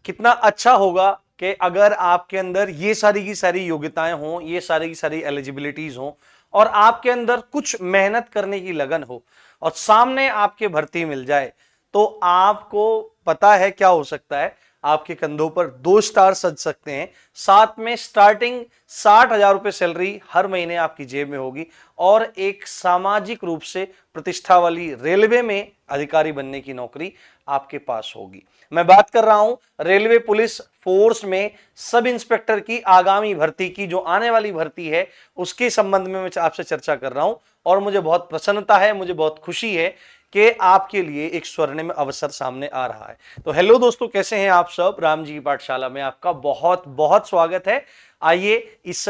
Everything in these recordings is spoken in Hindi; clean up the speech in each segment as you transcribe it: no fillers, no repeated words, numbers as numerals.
कितना अच्छा होगा कि अगर आपके अंदर ये सारी की सारी योग्यताएं हों, ये सारी की सारी एलिजिबिलिटीज हों और आपके अंदर कुछ मेहनत करने की लगन हो और सामने आपके भर्ती मिल जाए, तो आपको पता है क्या हो सकता है, आपके कंधों पर 2 स्टार सज सकते हैं, साथ में स्टार्टिंग 60,000 रुपए सैलरी हर महीने आपकी जेब में होगी और एक सामाजिक रूप से प्रतिष्ठा वाली रेलवे में अधिकारी बनने की नौकरी आपके पास होगी। मैं बात कर रहा हूं रेलवे पुलिस फोर्स में सब इंस्पेक्टर की आगामी भर्ती की, जो आने वाली भर्ती है उसके संबंध में मैं आपसे चर्चा कर रहा हूं और मुझे बहुत प्रसन्नता है, मुझे बहुत खुशी है कि आपके लिए एक स्वर्णिम अवसर सामने आ रहा है। तो हेलो दोस्तों, कैसे हैं आप सब? राम जी की पाठशाला में आपका बहुत बहुत स्वागत है। आइए इस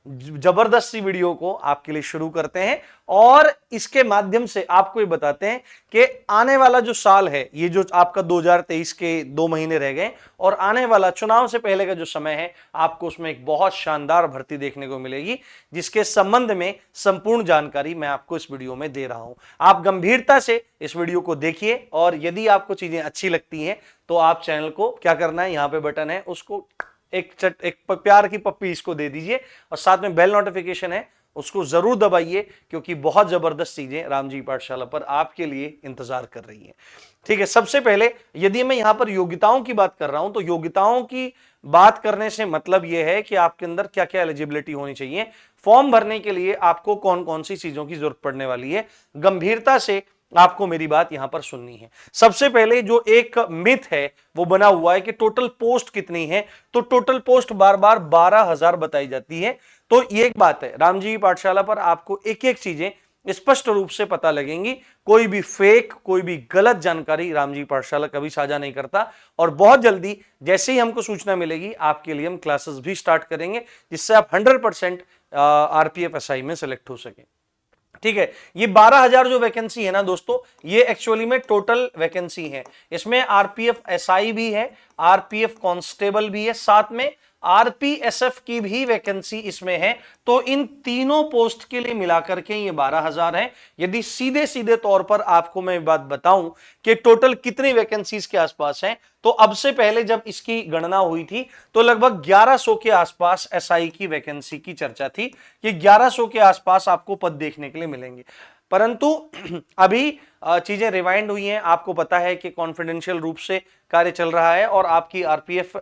जबरदस्त सी वीडियो को आपके लिए शुरू करते हैं और इसके माध्यम से आपको ये बताते हैं कि आने वाला जो साल है, ये जो आपका 2023 के 2 महीने रह गए और आने वाला चुनाव से पहले का जो समय है, आपको उसमें एक बहुत शानदार भर्ती देखने को मिलेगी, जिसके संबंध में संपूर्ण जानकारी मैं आपको इस वीडियो में दे रहा हूं। आप गंभीरता से इस वीडियो को देखिए और यदि आपको चीजें अच्छी लगती हैं तो आप चैनल को क्या करना है, यहां पे बटन है, उसको एक प्यार की पप्पी इसको दे दीजिए और साथ में बेल नोटिफिकेशन है उसको जरूर दबाइए, क्योंकि बहुत जबरदस्त चीजें राम जी पाठशाला पर आपके लिए इंतजार कर रही हैं। ठीक है, सबसे पहले यदि मैं यहां पर योग्यताओं की बात कर रहा हूं तो योग्यताओं की बात करने से मतलब यह है कि आपके अंदर क्या क्या एलिजिबिलिटी होनी चाहिए, फॉर्म भरने के लिए आपको कौन कौन सी चीजों की जरूरत पड़ने वाली है। गंभीरता से आपको मेरी बात यहां पर सुननी है। सबसे पहले जो एक मिथ है वो बना हुआ है कि टोटल पोस्ट कितनी है, तो टोटल पोस्ट बार बार 12,000 बताई जाती है। तो ये एक बात है, राम जी की पाठशाला पर आपको एक एक चीजें स्पष्ट रूप से पता लगेंगी, कोई भी फेक, कोई भी गलत जानकारी राम जी पाठशाला कभी साझा नहीं करता। और बहुत जल्दी जैसे ही हमको सूचना मिलेगी आपके लिए हम क्लासेस भी स्टार्ट करेंगे, जिससे आप 100% आरपीएफ एसआई में सेलेक्ट हो सके। ठीक है, ये 12,000 जो वैकेंसी है ना दोस्तों, ये एक्चुअली में टोटल वैकेंसी है। इसमें आरपीएफ एसआई भी है, आरपीएफ कांस्टेबल भी है, साथ में आरपीएसएफ की भी वैकेंसी इसमें है। तो इन तीनों पोस्ट के लिए मिलाकर के ये 12,000 है। यदि सीधे सीधे तौर पर आपको मैं बात बताऊं कि टोटल कितनी वैकेंसीज के आसपास है, तो अब से पहले जब इसकी गणना हुई थी तो लगभग 1100 के आसपास एसआई की वैकेंसी की चर्चा थी कि 1100 के आसपास आपको पद देखने के लिए मिलेंगे। परंतु अभी चीजें रिवाइंड हुई हैं, आपको पता है कि कॉन्फिडेंशियल रूप से कार्य चल रहा है और आपकी आरपीएफ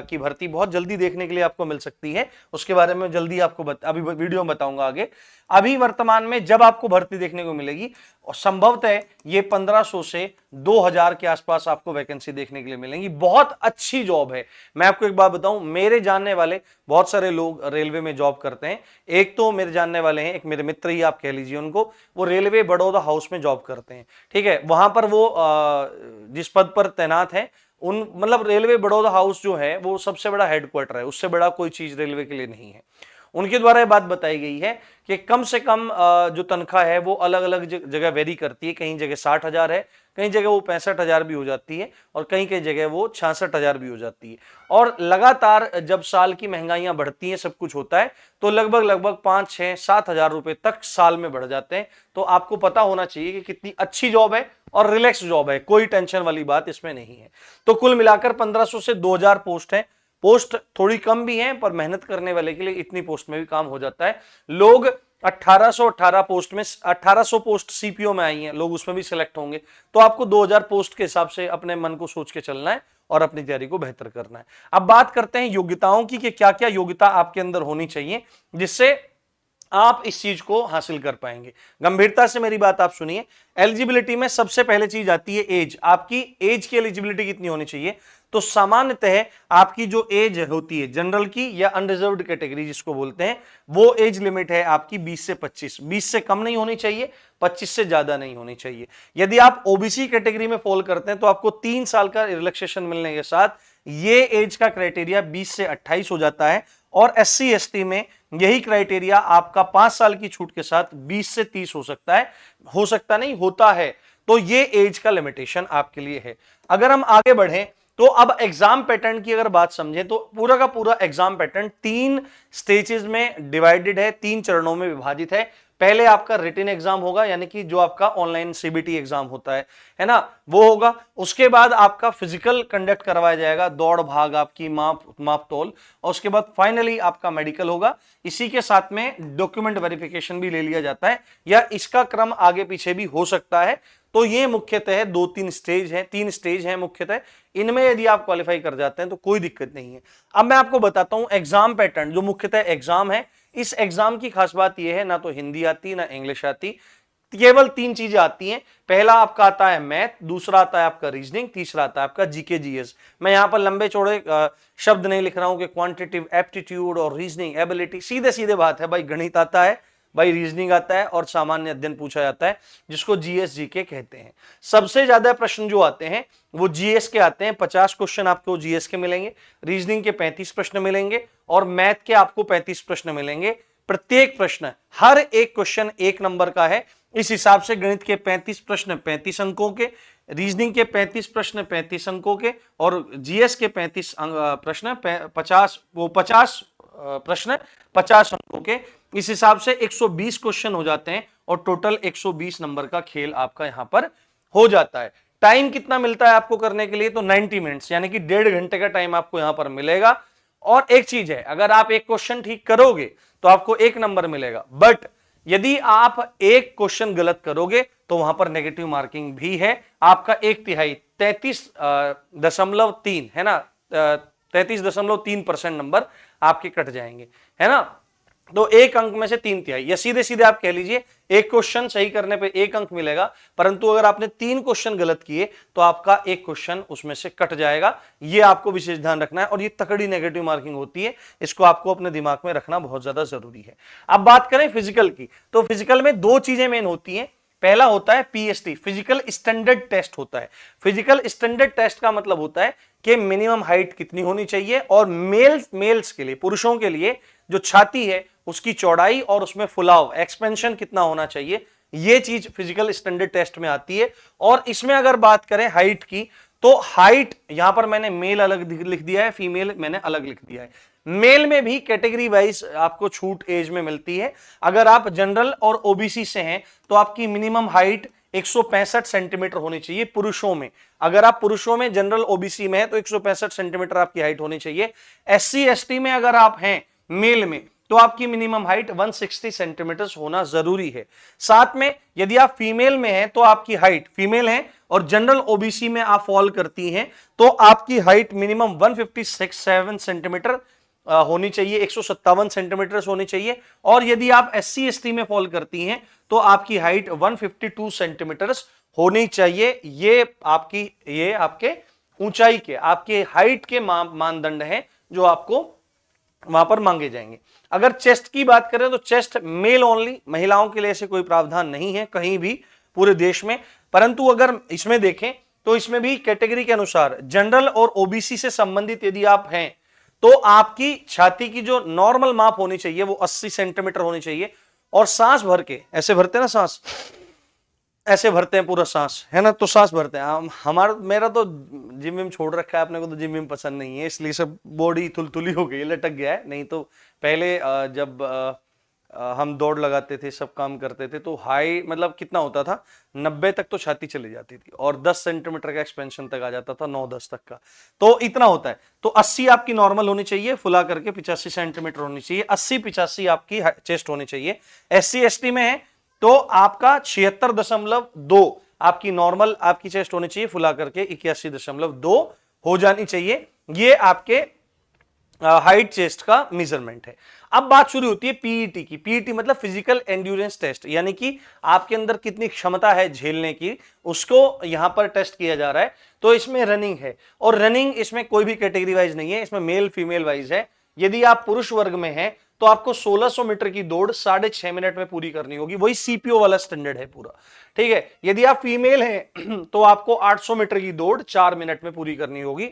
की भर्ती बहुत जल्दी देखने के लिए आपको मिल सकती है। उसके बारे में जल्दी आपको अभी वीडियो में बताऊंगा आगे। अभी वर्तमान में जब आपको भर्ती देखने को मिलेगी और संभवतः ये 1500 से 2000 के आसपास आपको वैकेंसी देखने के लिए मिलेंगी। बहुत अच्छी जॉब है। मैं आपको एक बात बताऊं, मेरे जानने वाले बहुत सारे लोग रेलवे में जॉब करते हैं। एक तो मेरे जानने वाले हैं, एक मेरे मित्र ही आप कह लीजिए उनको, वो रेलवे बड़ौदा हाउस में जॉब करते हैं। ठीक है, वहां पर वो जिस पद पर तैनात है, उन मतलब रेलवे बड़ौदा हाउस जो है वो सबसे बड़ा हेडक्वार्टर है, उससे बड़ा कोई चीज रेलवे के लिए नहीं है। उनके द्वारा यह बात बताई गई है कि कम से कम जो तनख्वाह है वो अलग अलग जगह वेरी करती है। कहीं जगह 60,000 है, कहीं जगह वो 65,000 भी हो जाती है और कहीं कहीं जगह वो 66,000 भी हो जाती है। और लगातार जब साल की महंगाइयां बढ़ती हैं, सब कुछ होता है, तो लगभग 5, 6, 7,000 रुपए तक साल में बढ़ जाते हैं। तो आपको पता होना चाहिए कि कितनी अच्छी जॉब है और रिलैक्स जॉब है, कोई टेंशन वाली बात इसमें नहीं है। तो कुल मिलाकर 1500 से 2000 पोस्ट है। पोस्ट थोड़ी कम भी हैं, पर मेहनत करने वाले के लिए इतनी पोस्ट में भी काम हो जाता है। लोग 1818 पोस्ट में 1800 पोस्ट सीपीओ में आई हैं, लोग उसमें भी सिलेक्ट होंगे। तो आपको 2000 पोस्ट के हिसाब से अपने मन को सोच के चलना है और अपनी तैयारी को बेहतर करना है। अब बात करते हैं योग्यताओं की कि क्या क्या योग्यता आपके अंदर होनी चाहिए जिससे आप इस चीज को हासिल कर पाएंगे। गंभीरता से मेरी बात आप सुनिए। एलिजिबिलिटी में सबसे पहले चीज आती है एज। आपकी एज की एलिजिबिलिटी कितनी होनी चाहिए? तो सामान्यतः आपकी जो एज होती है जनरल की या अनरिजर्व्ड कैटेगरी जिसको बोलते हैं, वो एज लिमिट है आपकी 20 से 25। 20 से कम नहीं होनी चाहिए, 25 से ज्यादा नहीं होनी चाहिए। यदि आप ओबीसी कैटेगरी में फॉल करते हैं तो आपको 3 साल का रिलैक्सेशन मिलने के साथ ये एज का क्राइटेरिया 20 से 28 हो जाता है। और एससी एसटी में यही क्राइटेरिया आपका 5 साल की छूट के साथ 20 से 30 हो सकता है, हो सकता नहीं, होता है। तो ये एज का लिमिटेशन आपके लिए है। अगर हम आगे बढ़ें तो अब एग्जाम पैटर्न की अगर बात समझें तो पूरा का पूरा एग्जाम पैटर्न 3 स्टेजेस में डिवाइडेड है, 3 चरणों में विभाजित है। पहले आपका रिटन एग्जाम होगा, यानी कि जो आपका ऑनलाइन सीबीटी एग्जाम होता है ना, वो होगा। उसके बाद आपका फिजिकल कंडक्ट करवाया जाएगा, दौड़ भाग आपकी माप तोल, और उसके बाद फाइनली आपका मेडिकल होगा। इसी के साथ में डॉक्यूमेंट वेरिफिकेशन भी ले लिया जाता है, या इसका क्रम आगे पीछे भी हो सकता है। तो ये मुख्यतः 2-3 स्टेज हैं, 3 स्टेज हैं मुख्यतः। इनमें यदि आप क्वालिफाई कर जाते हैं तो कोई दिक्कत नहीं है। अब मैं आपको बताता हूं एग्जाम पैटर्न, जो मुख्यतः एग्जाम है। इस एग्जाम की खास बात यह है, ना तो हिंदी आती ना इंग्लिश आती, केवल 3 चीजें आती हैं। पहला आपका आता है मैथ, दूसरा आता है आपका रीजनिंग, तीसरा आता है आपका जीके जीएस। मैं यहां पर लंबे चौड़े शब्द नहीं लिख रहा हूं कि क्वांटिटेटिव एप्टीट्यूड और रीजनिंग एबिलिटी, सीधे सीधे बात है भाई, गणित आता है भाई, रीजनिंग आता है और सामान्य अध्ययन पूछा जाता है, जिसको जीएस जीके कहते हैं। सबसे ज्यादा प्रश्न जो आते हैं वो जीएस के आते हैं, 50 क्वेश्चन आपको जीएस के मिलेंगे, रीजनिंग के 35 प्रश्न मिलेंगे और मैथ के आपको 35 प्रश्न मिलेंगे। प्रत्येक प्रश्न, हर एक क्वेश्चन 1 नंबर का है। इस हिसाब से गणित के 35 प्रश्न 35 अंकों के, रीजनिंग के 35 प्रश्न 35 अंकों के, और जीएस के 35 प्रश्न 50 प्रश्न 50 अंकों के। इस हिसाब से 120 क्वेश्चन हो जाते हैं और टोटल 120 नंबर का खेल आपका यहां पर हो जाता है। टाइम कितना मिलता है आपको करने के लिए? तो 90 मिनट्स, यानी कि 1.5 घंटे का टाइम आपको यहां पर मिलेगा। और एक चीज है, अगर आप एक क्वेश्चन ठीक करोगे तो आपको 1 नंबर मिलेगा, बट यदि आप एक क्वेश्चन गलत करोगे तो वहां पर नेगेटिव मार्किंग भी है। आपका 1/3 33.3 है ना, 33.3% नंबर आपके कट जाएंगे, है ना। तो 1 अंक में से 3/3, या सीधे सीधे आप कह लीजिए एक क्वेश्चन सही करने पे 1 अंक मिलेगा, परंतु अगर आपने 3 क्वेश्चन गलत किए तो आपका 1 क्वेश्चन उसमें से कट जाएगा। ये आपको विशेष ध्यान रखना है, और ये तकड़ी नेगेटिव मार्किंग होती है, इसको आपको अपने दिमाग में रखना बहुत ज्यादा जरूरी है। अब बात करें फिजिकल की, तो फिजिकल में 2 चीजें मेन होती हैं। पहला होता है पीएसटी, फिजिकल स्टैंडर्ड टेस्ट होता है। फिजिकल स्टैंडर्ड टेस्ट का मतलब होता है कि मिनिमम हाइट कितनी होनी चाहिए, और मेल्स के लिए, पुरुषों के लिए जो छाती है उसकी चौड़ाई और उसमें फुलाव, एक्सपेंशन कितना होना चाहिए, ये चीज फिजिकल स्टैंडर्ड टेस्ट में आती है। और इसमें अगर बात करें हाइट की, तो हाइट यहां पर मैंने मेल अलग लिख दिया है, फीमेल मैंने अलग लिख दिया है। मेल में भी कैटेगरी वाइज आपको छूट एज में मिलती है। अगर आप जनरल और ओबीसी से हैं तो आपकी मिनिमम हाइट 165 सेंटीमीटर होनी चाहिए पुरुषों में। अगर आप पुरुषों में जनरल ओबीसी में है तो 165 सेंटीमीटर आपकी हाइट होनी चाहिए। एससी एसटी में अगर आप हैं मेल में तो आपकी मिनिमम हाइट 160 सेंटीमीटर होना जरूरी है। साथ में यदि आप फीमेल में हैं तो आपकी हाइट, फीमेल हैं और जनरल ओबीसी में आप फॉल करती हैं तो आपकी हाइट मिनिमम 157 सेंटीमीटर होनी चाहिए, 157 सेंटीमीटर होनी चाहिए। और यदि आप एससी एसटी में फॉल करती हैं तो आपकी हाइट 152 सेंटीमीटर होनी चाहिए। ये आपके ऊंचाई के, आपके हाइट के मानदंड हैं जो आपको वहां पर मांगे जाएंगे। अगर चेस्ट की बात करें तो चेस्ट मेल ओनली, महिलाओं के लिए ऐसे कोई प्रावधान नहीं है कहीं भी पूरे देश में। परंतु अगर इसमें देखें तो इसमें भी कैटेगरी के अनुसार जनरल और ओबीसी से संबंधित यदि आप हैं तो आपकी छाती की जो नॉर्मल माप होनी चाहिए वो 80 सेंटीमीटर होनी चाहिए। और सांस भर के, ऐसे भरते हैं ना सांस, ऐसे भरते हैं पूरा सांस, है ना, तो सांस भरते हैं। मेरा तो जिम विम छोड़ रखा है, अपने को तो जिम विम पसंद नहीं है, इसलिए सब बॉडी थुलथुली हो गई, लटक गया है। नहीं तो पहले जब हम दौड़ लगाते थे, सब काम करते थे, तो हाई मतलब कितना होता था, 90 तक तो छाती चली जाती थी और 10 सेंटीमीटर का एक्सपेंशन तक आ जाता था, 9-10 तक का, तो इतना होता है। तो 80 आपकी नॉर्मल होनी चाहिए, फुला करके 85 सेंटीमीटर होनी चाहिए, 80-85 आपकी चेस्ट होनी चाहिए। SC ST में है तो आपका 76.2 आपकी नॉर्मल आपकी चेस्ट होनी चाहिए, फुला करके 81.2 हो जानी चाहिए। ये आपके हाइट चेस्ट का मेजरमेंट है। अब बात शुरू होती है पीईटी की। पीईटी मतलब फिजिकल एंड्योरेंस टेस्ट, यानी कि आपके अंदर कितनी क्षमता है झेलने की, उसको यहां पर टेस्ट किया जा रहा है। तो इसमें रनिंग है, और रनिंग इसमें कोई भी कैटेगरी वाइज नहीं है, इसमें मेल फीमेल वाइज है। यदि आप पुरुष वर्ग में हैं तो आपको 1600 मीटर की दौड़ 6.5 मिनट में पूरी करनी होगी, वही सीपीओ वाला स्टैंडर्ड है पूरा, ठीक है। यदि आप फीमेल हैं तो आपको 800 मीटर की दौड़ 4 मिनट में पूरी करनी होगी,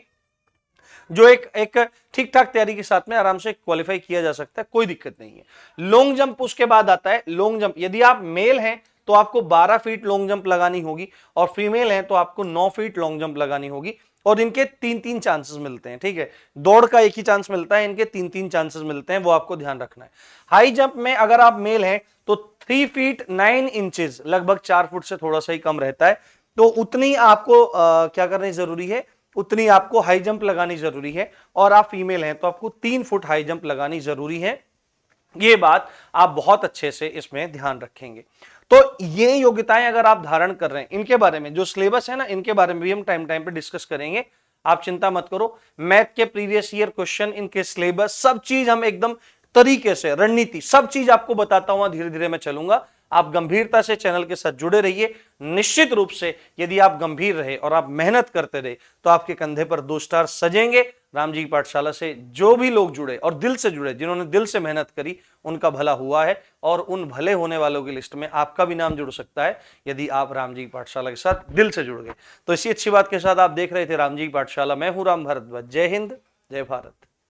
जो एक ठीक ठाक तैयारी के साथ में आराम से क्वालिफाई किया जा सकता है, कोई दिक्कत नहीं है। लॉन्ग जंप उसके बाद आता है। लॉन्ग जंप यदि आप मेल हैं तो आपको 12 फीट लॉन्ग जंप लगानी होगी, और फीमेल हैं तो आपको 9 फीट लॉन्ग जंप लगानी होगी। और इनके 3-3 चांसेस मिलते हैं, ठीक है। दौड़ का एक ही चांस मिलता है, इनके 3-3 चांसेस मिलते हैं, वो आपको ध्यान रखना है। हाई जंप में अगर आप मेल हैं तो 3 फीट 9 इंचेस, लगभग 4 फुट से थोड़ा सा ही कम रहता है, तो उतनी आपको क्या करनी जरूरी है, उतनी आपको हाई जंप लगानी जरूरी है। और आप फीमेल हैं तो आपको 3 फुट हाई जंप लगानी जरूरी है। ये बात आप बहुत अच्छे से इसमें ध्यान रखेंगे। तो ये योग्यताएं अगर आप धारण कर रहे हैं, इनके बारे में जो सिलेबस है ना, इनके बारे में भी हम टाइम टाइम पे डिस्कस करेंगे, आप चिंता मत करो। मैथ के प्रीवियस ईयर क्वेश्चन, इनके सिलेबस, सब चीज हम एकदम तरीके से, रणनीति, सब चीज आपको बताता हुआ धीरे धीरे मैं चलूंगा। आप गंभीरता से चैनल के साथ जुड़े रहिए। निश्चित रूप से यदि आप गंभीर रहे और आप मेहनत करते रहे तो आपके कंधे पर 2 स्टार सजेंगे। राम जी की पाठशाला से जो भी लोग जुड़े और दिल से जुड़े, जिन्होंने दिल से मेहनत करी, उनका भला हुआ है, और उन भले होने वालों की लिस्ट में आपका भी नाम जुड़ सकता है यदि आप राम जी की पाठशाला के साथ दिल से जुड़ गए। तो इसी अच्छी बात के साथ आप देख रहे थे राम जी की पाठशाला। मैं हूं राम भारद्वाज। जय हिंद, जय भारत।